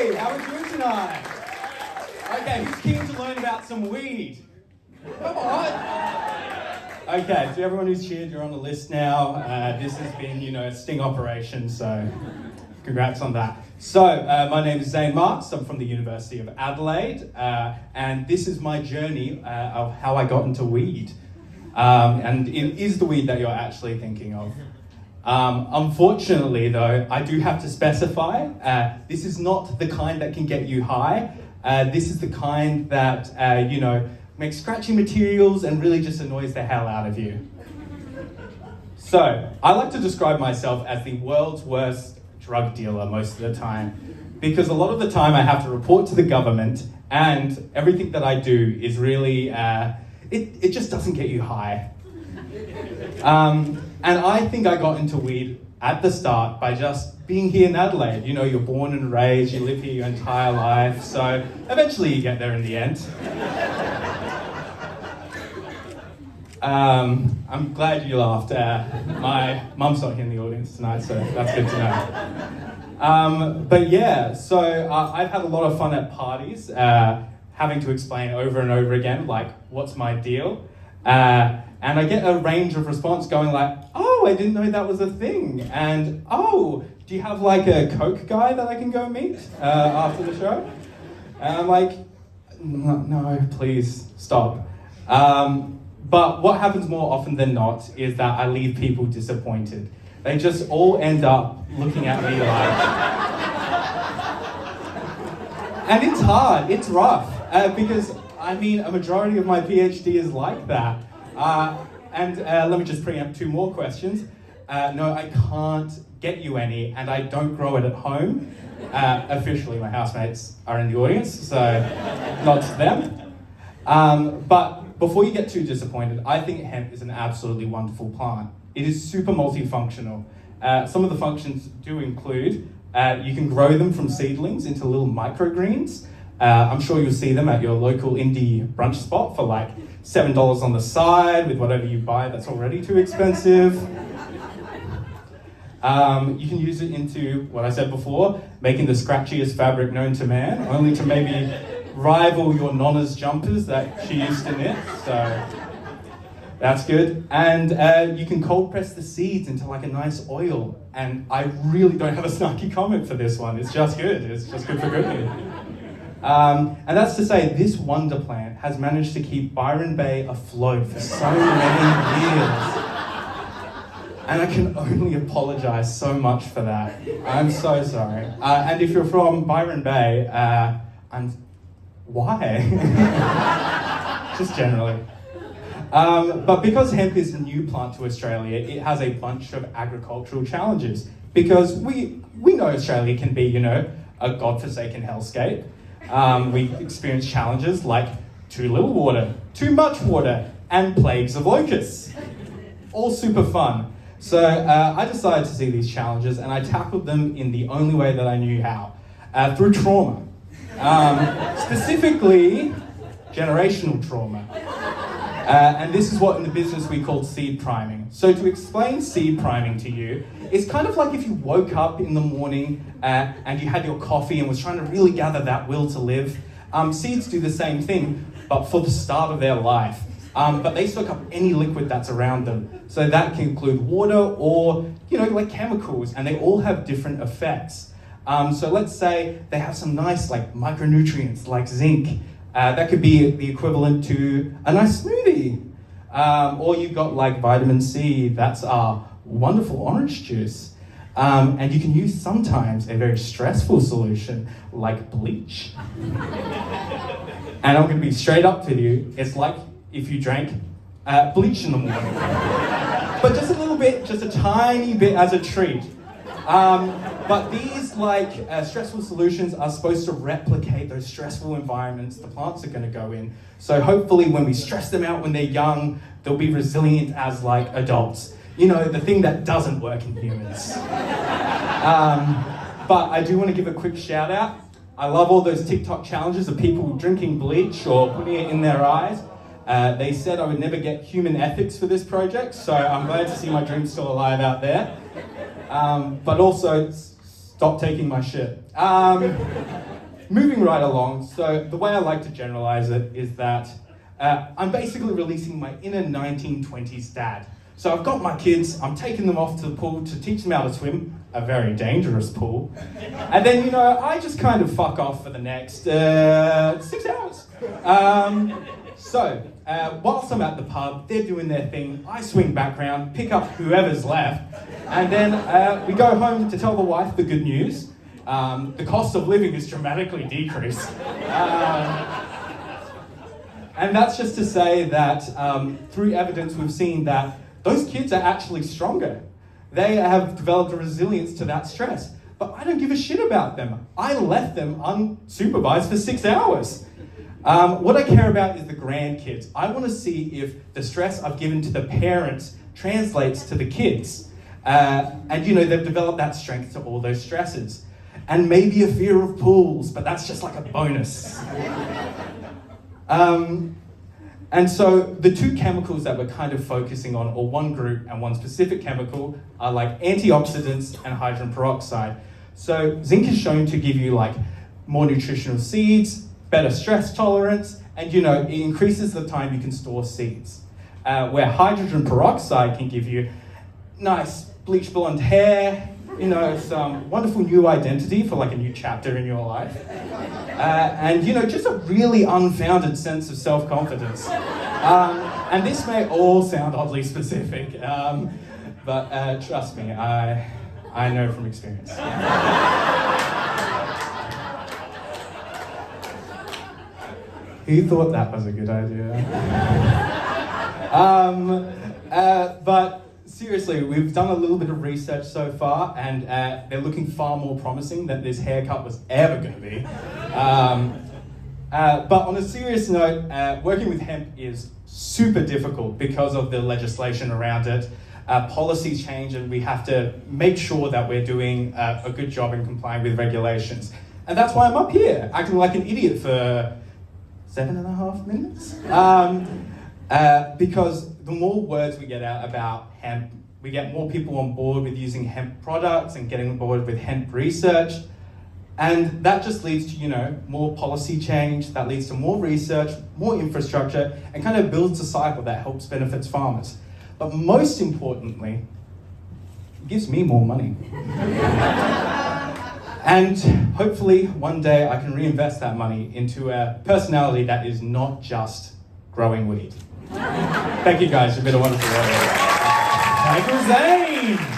Hey, how are we doing tonight? Okay, who's keen to learn about some weed? Come on. Okay, so everyone who's cheered, you're on the list now. This has been, a sting operation, so congrats on that. So, my name is Zane Marks. I'm from the University of Adelaide, and this is my journey of how I got into weed. And it is the weed that you're actually thinking of. Unfortunately, though, I do have to specify, this is not the kind that can get you high. This is the kind that, makes scratchy materials and really just annoys the hell out of you. So, I like to describe myself as the world's worst drug dealer most of the time, because a lot of the time I have to report to the government, and everything that I do is really, it just doesn't get you high. And I think I got into weed at the start by just being here in Adelaide. You're born and raised, you live here your entire life, so eventually you get there in the end. I'm glad you laughed. My mum's not here in the audience tonight, so that's good to know. But yeah, so I've had a lot of fun at parties, having to explain over and over again, like, what's my deal? And I get a range of response going like, oh, I didn't know that was a thing. And, oh, do you have like a Coke guy that I can go meet after the show? And I'm like, no, please stop. But what happens more often than not is that I leave people disappointed. They just all end up looking at me like... And it's hard, it's rough, because, a majority of my PhD is like that. And let me just preempt two more questions. No, I can't get you any, and I don't grow it at home. Officially, my housemates are in the audience, so nods to them. But before you get too disappointed, I think hemp is an absolutely wonderful plant. It is super multifunctional. Some of the functions do include, you can grow them from seedlings into little microgreens. I'm sure you'll see them at your local indie brunch spot for like $7 on the side with whatever you buy that's already too expensive. You can use it into, what I said before, making the scratchiest fabric known to man, only to maybe rival your nonna's jumpers that she used to knit, so that's good. And you can cold press the seeds into like a nice oil, and I really don't have a snarky comment for this one, it's just good for cooking. And that's to say, this wonder plant has managed to keep Byron Bay afloat for so many years. And I can only apologise so much for that. I'm so sorry. And if you're from Byron Bay, why? Just generally. But because hemp is a new plant to Australia, it has a bunch of agricultural challenges. Because we know Australia can be, a godforsaken hellscape. We experience challenges like too little water, too much water, and plagues of locusts. All super fun. So I decided to see these challenges, and I tackled them in the only way that I knew how, through trauma. Specifically, generational trauma. And this is what in the business we call seed priming. So to explain seed priming to you, it's kind of like if you woke up in the morning and you had your coffee and was trying to really gather that will to live. Seeds do the same thing, but for the start of their life. But they soak up any liquid that's around them. So that can include water or, like chemicals, and they all have different effects. So let's say they have some nice like micronutrients like zinc. That could be the equivalent to a nice smoothie. Or you've got like vitamin C, that's our wonderful orange juice. And you can use sometimes a very stressful solution like bleach. And I'm going to be straight up with you, it's like if you drank bleach in the morning. But just a little bit, just a tiny bit as a treat. But these stressful solutions are supposed to replicate those stressful environments the plants are going to go in. So hopefully when we stress them out when they're young, they'll be resilient as like adults. The thing that doesn't work in humans. But I do want to give a quick shout out. I love all those TikTok challenges of people drinking bleach or putting it in their eyes. They said I would never get human ethics for this project, so I'm glad to see my dream's still alive out there. But also, stop taking my shit. moving right along, so the way I like to generalize it is that I'm basically releasing my inner 1920s dad. So I've got my kids, I'm taking them off to the pool to teach them how to swim, a very dangerous pool. And then, I just kind of fuck off for the next 6 hours. Whilst I'm at the pub, they're doing their thing, I swing back round, pick up whoever's left, and then we go home to tell the wife the good news. The cost of living has dramatically decreased. And that's just to say that through evidence we've seen that those kids are actually stronger. They have developed a resilience to that stress. But I don't give a shit about them. I left them unsupervised for 6 hours. What I care about is the grandkids. I want to see if the stress I've given to the parents translates to the kids. And they've developed that strength to all those stresses. And maybe a fear of pools, but that's just like a bonus. And so the two chemicals that we're kind of focusing on, or one group and one specific chemical, are like antioxidants and hydrogen peroxide. So zinc is shown to give you like more nutritional seeds, better stress tolerance, and it increases the time you can store seeds. Where hydrogen peroxide can give you nice bleach blonde hair, some wonderful new identity for like a new chapter in your life. And just a really unfounded sense of self-confidence. And this may all sound oddly specific, but trust me, I know from experience. Who thought that was a good idea? But seriously, we've done a little bit of research so far, and they're looking far more promising than this haircut was ever going to be. But on a serious note, working with hemp is super difficult because of the legislation around it. Policies change, and we have to make sure that we're doing a good job in complying with regulations. And that's why I'm up here, acting like an idiot for 7.5 minutes. Because the more words we get out about hemp, we get more people on board with using hemp products and getting on board with hemp research. And that just leads to, more policy change, that leads to more research, more infrastructure, and kind of builds a cycle that helps benefits farmers. But most importantly, it gives me more money. And hopefully one day I can reinvest that money into a personality that is not just growing weed. Thank you guys, you've been a wonderful audience. Thank you, Zane!